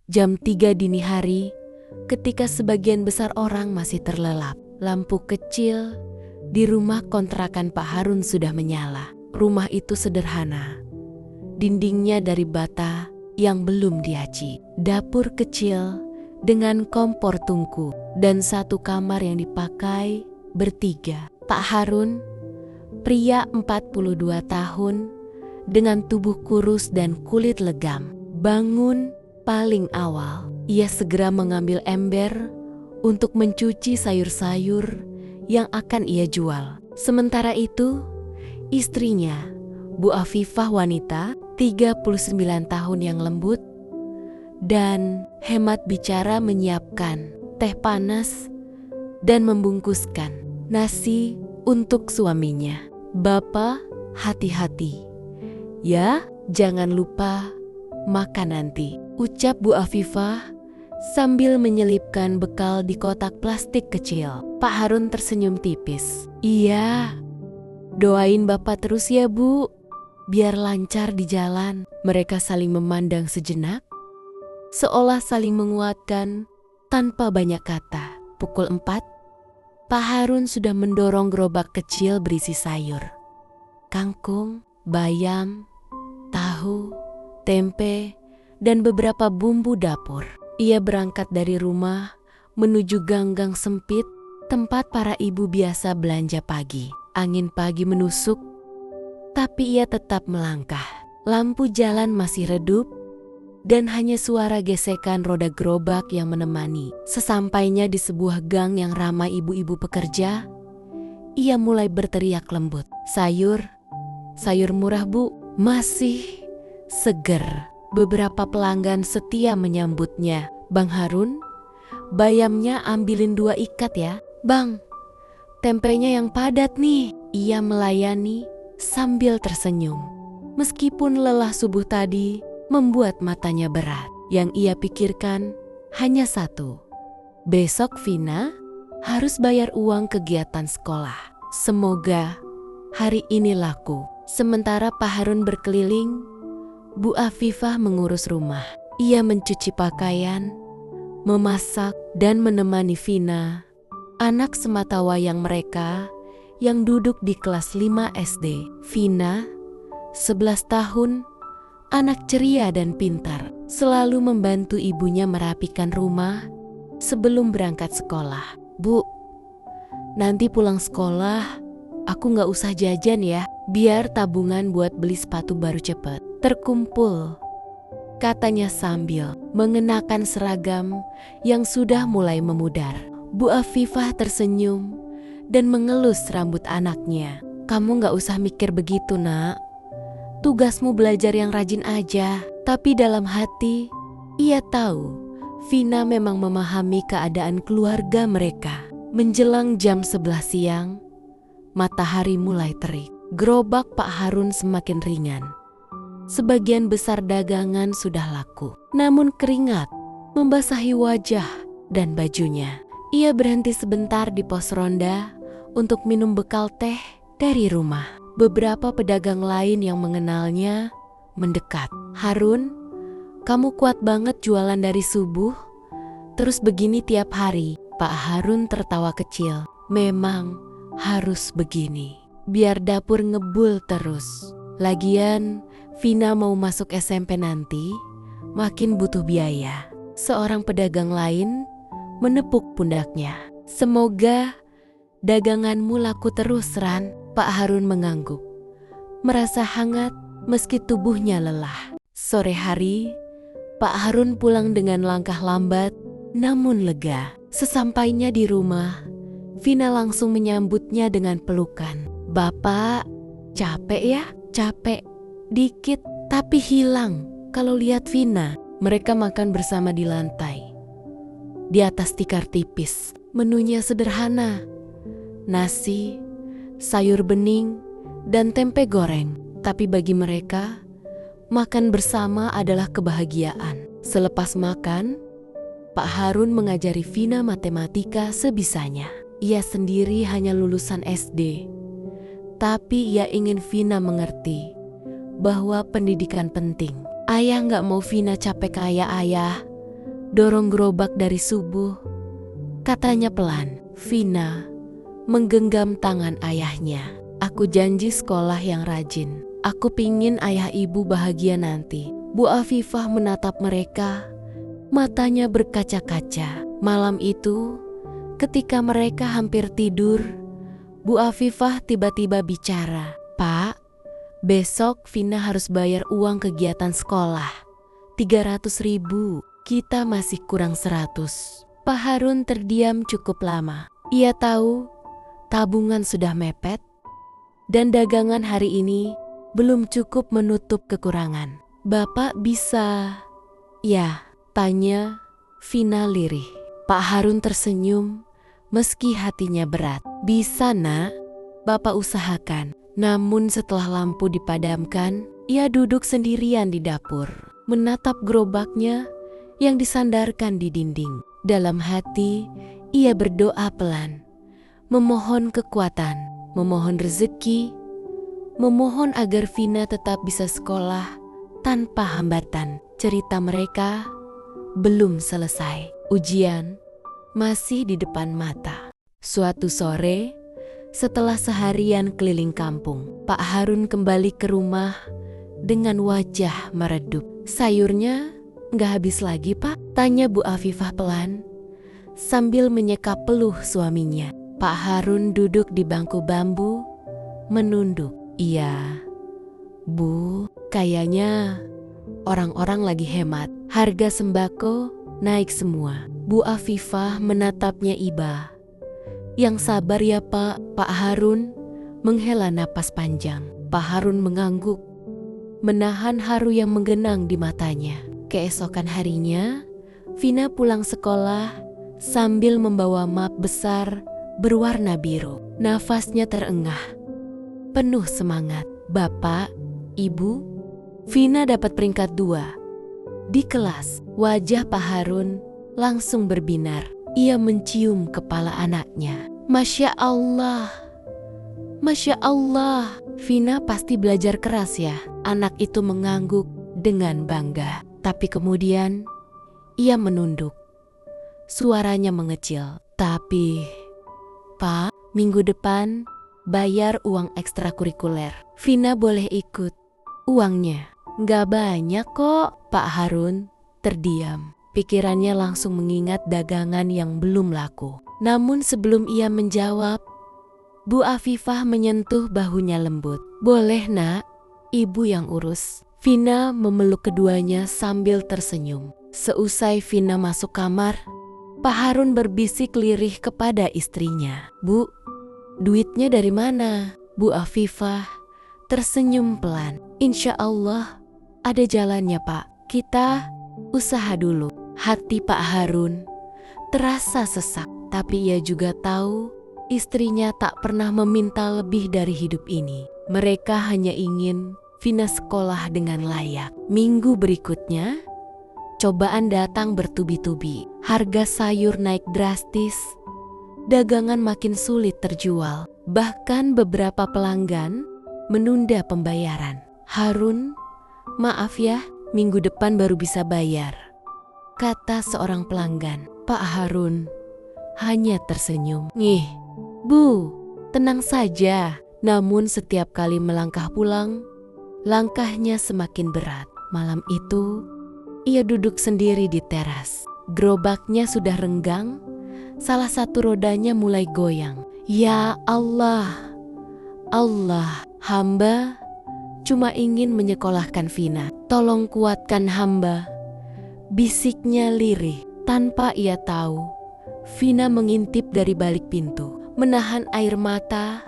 Jam 3 dini hari, ketika sebagian besar orang masih terlelap. Lampu kecil di rumah kontrakan Pak Harun sudah menyala. Rumah itu sederhana. Dindingnya dari bata yang belum diaci. Dapur kecil dengan kompor tungku dan satu kamar yang dipakai bertiga. Pak Harun, pria 42 tahun dengan tubuh kurus dan kulit legam, bangun paling awal. Ia segera mengambil ember untuk mencuci sayur-sayur yang akan ia jual. Sementara itu, istrinya, Bu Afifah, wanita 39 tahun yang lembut dan hemat bicara, menyiapkan teh panas dan membungkuskan nasi untuk suaminya. "Bapak, hati-hati. Ya, jangan lupa makan nanti," ucap Bu Afifah sambil menyelipkan bekal di kotak plastik kecil. Pak Harun tersenyum tipis. "Iya, doain Bapak terus ya Bu, biar lancar di jalan." Mereka saling memandang sejenak, seolah saling menguatkan tanpa banyak kata. Pukul 4, Pak Harun sudah mendorong gerobak kecil berisi sayur. Kangkung, bayam, tahu, tempe, dan beberapa bumbu dapur. Ia berangkat dari rumah menuju gang-gang sempit tempat para ibu biasa belanja pagi. Angin pagi menusuk, tapi ia tetap melangkah. Lampu jalan masih redup dan hanya suara gesekan roda gerobak yang menemani. Sesampainya di sebuah gang yang ramai ibu-ibu pekerja, ia mulai berteriak lembut. Sayur murah Bu, masih seger." Beberapa pelanggan setia menyambutnya. "Bang Harun, bayamnya ambilin 2 ikat ya." "Bang, tempenya yang padat nih." Ia melayani sambil tersenyum. Meskipun lelah subuh tadi membuat matanya berat, yang ia pikirkan hanya satu. Besok Vina harus bayar uang kegiatan sekolah. Semoga hari ini laku. Sementara Pak Harun berkeliling, Bu Afifah mengurus rumah. Ia mencuci pakaian, memasak, dan menemani Vina, anak sematawayang mereka yang duduk di kelas 5 SD. Vina, 11 tahun, anak ceria dan pintar, selalu membantu ibunya merapikan rumah sebelum berangkat sekolah. "Bu, nanti pulang sekolah aku gak usah jajan ya, biar tabungan buat beli sepatu baru cepet terkumpul," katanya sambil mengenakan seragam yang sudah mulai memudar. Bu Afifah tersenyum dan mengelus rambut anaknya. "Kamu gak usah mikir begitu Nak, tugasmu belajar yang rajin aja." Tapi dalam hati ia tahu Vina memang memahami keadaan keluarga mereka. Menjelang jam 11 siang, matahari mulai terik. Gerobak Pak Harun semakin ringan. Sebagian besar dagangan sudah laku, namun keringat membasahi wajah dan bajunya. Ia berhenti sebentar di pos ronda untuk minum bekal teh dari rumah. Beberapa pedagang lain yang mengenalnya mendekat. "Harun, kamu kuat banget jualan dari subuh, terus begini tiap hari." Pak Harun tertawa kecil. "Memang harus begini, biar dapur ngebul terus. Lagian Vina mau masuk SMP nanti, makin butuh biaya." Seorang pedagang lain menepuk pundaknya. "Semoga daganganmu laku terus Ran." Pak Harun mengangguk, merasa hangat meski tubuhnya lelah. Sore hari, Pak Harun pulang dengan langkah lambat namun lega. Sesampainya di rumah, Vina langsung menyambutnya dengan pelukan. "Bapak, capek ya?" "Capek dikit, tapi hilang kalau lihat Vina." Mereka makan bersama di lantai, di atas tikar tipis. Menunya sederhana, nasi, sayur bening, dan tempe goreng. Tapi bagi mereka, makan bersama adalah kebahagiaan. Selepas makan, Pak Harun mengajari Vina matematika sebisanya. Ia sendiri hanya lulusan SD, tapi ia ingin Vina mengerti bahwa pendidikan penting. Ayah gak mau Vina capek kayak ayah, dorong gerobak dari subuh. Katanya pelan. Vina menggenggam tangan ayahnya. Aku janji sekolah yang rajin. Aku pingin ayah ibu bahagia nanti. Bu Afifah menatap mereka, matanya berkaca-kaca. Malam itu, ketika mereka hampir tidur, Bu Afifah tiba-tiba bicara. Pak, besok Vina harus bayar uang kegiatan sekolah. 300.000, kita masih kurang 100. Pak Harun terdiam cukup lama. Ia tahu tabungan sudah mepet dan dagangan hari ini belum cukup menutup kekurangan. Bapak bisa... Ya, tanya Vina lirih. Pak Harun tersenyum meski hatinya berat. Bisa nak, Bapak usahakan. Namun setelah lampu dipadamkan, ia duduk sendirian di dapur, menatap gerobaknya yang disandarkan di dinding. Dalam hati, ia berdoa pelan, memohon kekuatan, memohon rezeki, memohon agar Vina tetap bisa sekolah tanpa hambatan. Cerita mereka belum selesai. Ujian masih di depan mata. Suatu sore, setelah seharian keliling kampung, Pak Harun kembali ke rumah dengan wajah meredup. Sayurnya nggak habis lagi, Pak? Tanya Bu Afifah pelan sambil menyeka peluh suaminya. Pak Harun duduk di bangku bambu, menunduk. Iya, Bu, kayaknya orang-orang lagi hemat. Harga sembako naik semua. Bu Afifah menatapnya iba. Yang sabar ya Pak. Pak Harun menghela napas panjang. Pak Harun mengangguk, menahan haru yang menggenang di matanya. Keesokan harinya, Vina pulang sekolah sambil membawa map besar berwarna biru. Nafasnya terengah, penuh semangat. Bapak, Ibu, Vina dapat peringkat 2. Di kelas, wajah Pak Harun langsung berbinar. Ia mencium kepala anaknya. Masya Allah, Masya Allah. Vina pasti belajar keras ya. Anak itu mengangguk dengan bangga. Tapi kemudian, ia menunduk. Suaranya mengecil. Tapi, Pak, minggu depan bayar uang ekstrakurikuler. Vina boleh ikut. Uangnya nggak banyak kok. Pak Harun terdiam. Pikirannya langsung mengingat dagangan yang belum laku. Namun sebelum ia menjawab, Bu Afifah menyentuh bahunya lembut. Boleh nak, ibu yang urus. Vina memeluk keduanya sambil tersenyum. Seusai Vina masuk kamar, Pak Harun berbisik lirih kepada istrinya. Bu, duitnya dari mana? Bu Afifah tersenyum pelan. Insya Allah ada jalannya Pak. Kita usaha dulu. Hati Pak Harun terasa sesak. Tapi ia juga tahu istrinya tak pernah meminta lebih dari hidup ini. Mereka hanya ingin Vina sekolah dengan layak. Minggu berikutnya, cobaan datang bertubi-tubi. Harga sayur naik drastis. Dagangan makin sulit terjual. Bahkan beberapa pelanggan menunda pembayaran. Harun, maaf ya, minggu depan baru bisa bayar, kata seorang pelanggan. Pak Harun hanya tersenyum. Ngih, Bu, tenang saja. Namun setiap kali melangkah pulang, langkahnya semakin berat. Malam itu, ia duduk sendiri di teras. Gerobaknya sudah renggang, salah satu rodanya mulai goyang. Ya Allah, Allah, hamba cuma ingin menyekolahkan Vina. Tolong kuatkan hamba, bisiknya lirih. Tanpa ia tahu, Vina mengintip dari balik pintu, menahan air mata,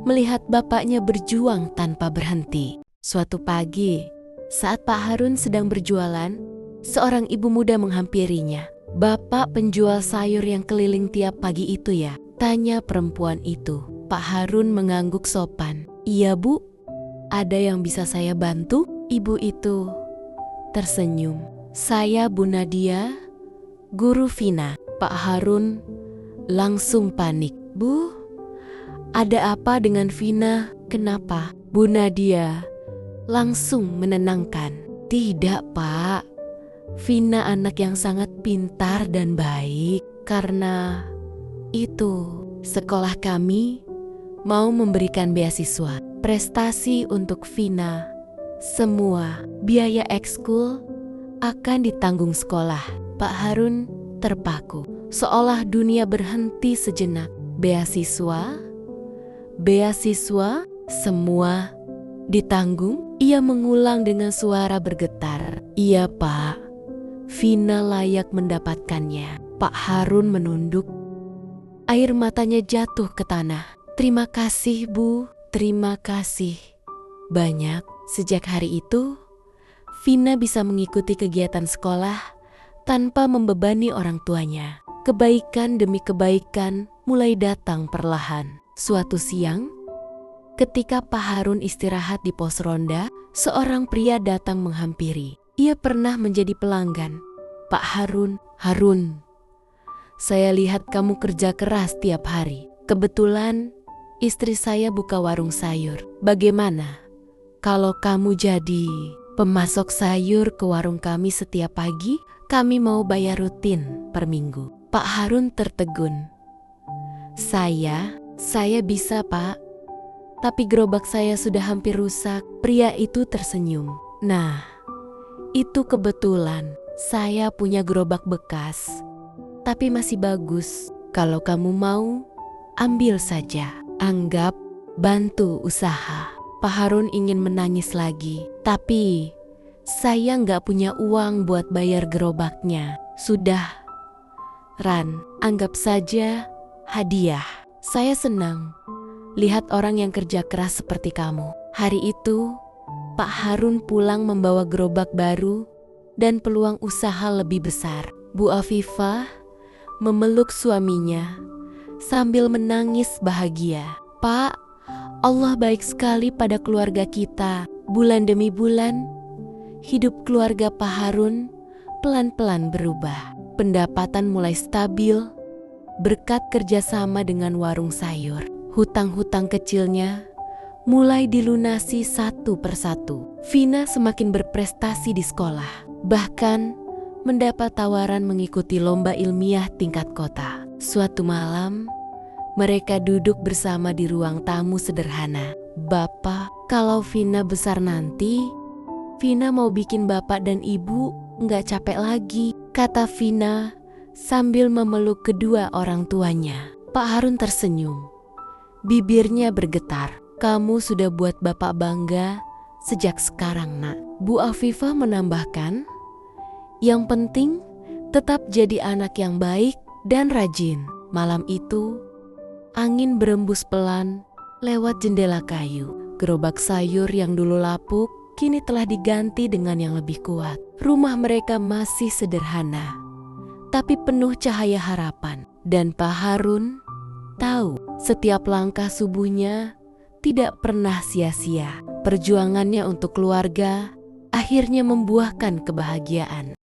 melihat bapaknya berjuang tanpa berhenti. Suatu pagi, saat Pak Harun sedang berjualan, seorang ibu muda menghampirinya. Bapak penjual sayur yang keliling tiap pagi itu ya? Tanya perempuan itu. Pak Harun mengangguk sopan. Iya Bu, ada yang bisa saya bantu? Ibu itu tersenyum. Saya Bu Nadia, guru Vina. Pak Harun langsung panik. Bu, ada apa dengan Vina? Kenapa? Bu Nadia langsung menenangkan. Tidak Pak, Vina anak yang sangat pintar dan baik. Karena itu, sekolah kami mau memberikan beasiswa prestasi untuk Vina. Semua biaya ekskul akan ditanggung sekolah. Pak Harun terpaku, seolah dunia berhenti sejenak. Beasiswa, beasiswa, semua ditanggung? Ia mengulang dengan suara bergetar. Iya Pak, Vina layak mendapatkannya. Pak Harun menunduk. Air matanya jatuh ke tanah. Terima kasih Bu, terima kasih banyak. Sejak hari itu, Vina bisa mengikuti kegiatan sekolah tanpa membebani orang tuanya. Kebaikan demi kebaikan mulai datang perlahan. Suatu siang, ketika Pak Harun istirahat di pos ronda, seorang pria datang menghampiri. Ia pernah menjadi pelanggan. Pak Harun, saya lihat kamu kerja keras tiap hari. Kebetulan istri saya buka warung sayur. Bagaimana kalau kamu jadi pemasok sayur ke warung kami setiap pagi? Kami mau bayar rutin per minggu. Pak Harun tertegun. Saya bisa Pak. Tapi gerobak saya sudah hampir rusak. Pria itu tersenyum. Nah, itu kebetulan saya punya gerobak bekas. Tapi masih bagus. Kalau kamu mau, ambil saja. Anggap bantu usaha. Pak Harun ingin menangis lagi. Tapi saya nggak punya uang buat bayar gerobaknya. Sudah, Ran, anggap saja hadiah. Saya senang lihat orang yang kerja keras seperti kamu. Hari itu, Pak Harun pulang membawa gerobak baru dan peluang usaha lebih besar. Bu Afifah memeluk suaminya sambil menangis bahagia. Pak, Allah baik sekali pada keluarga kita. Bulan demi bulan, hidup keluarga Pak Harun pelan-pelan berubah. Pendapatan mulai stabil berkat kerjasama dengan warung sayur. Hutang-hutang kecilnya mulai dilunasi satu persatu. Vina semakin berprestasi di sekolah. Bahkan mendapat tawaran mengikuti lomba ilmiah tingkat kota. Suatu malam, mereka duduk bersama di ruang tamu sederhana. Bapak, kalau Vina besar nanti, Vina mau bikin bapak dan ibu nggak capek lagi, kata Vina sambil memeluk kedua orang tuanya. Pak Harun tersenyum. Bibirnya bergetar. Kamu sudah buat bapak bangga sejak sekarang, Nak. Bu Afifah menambahkan, yang penting tetap jadi anak yang baik dan rajin. Malam itu, angin berembus pelan lewat jendela kayu. Gerobak sayur yang dulu lapuk kini telah diganti dengan yang lebih kuat. Rumah mereka masih sederhana, tapi penuh cahaya harapan. Dan Pak Harun tahu setiap langkah subuhnya tidak pernah sia-sia. Perjuangannya untuk keluarga akhirnya membuahkan kebahagiaan.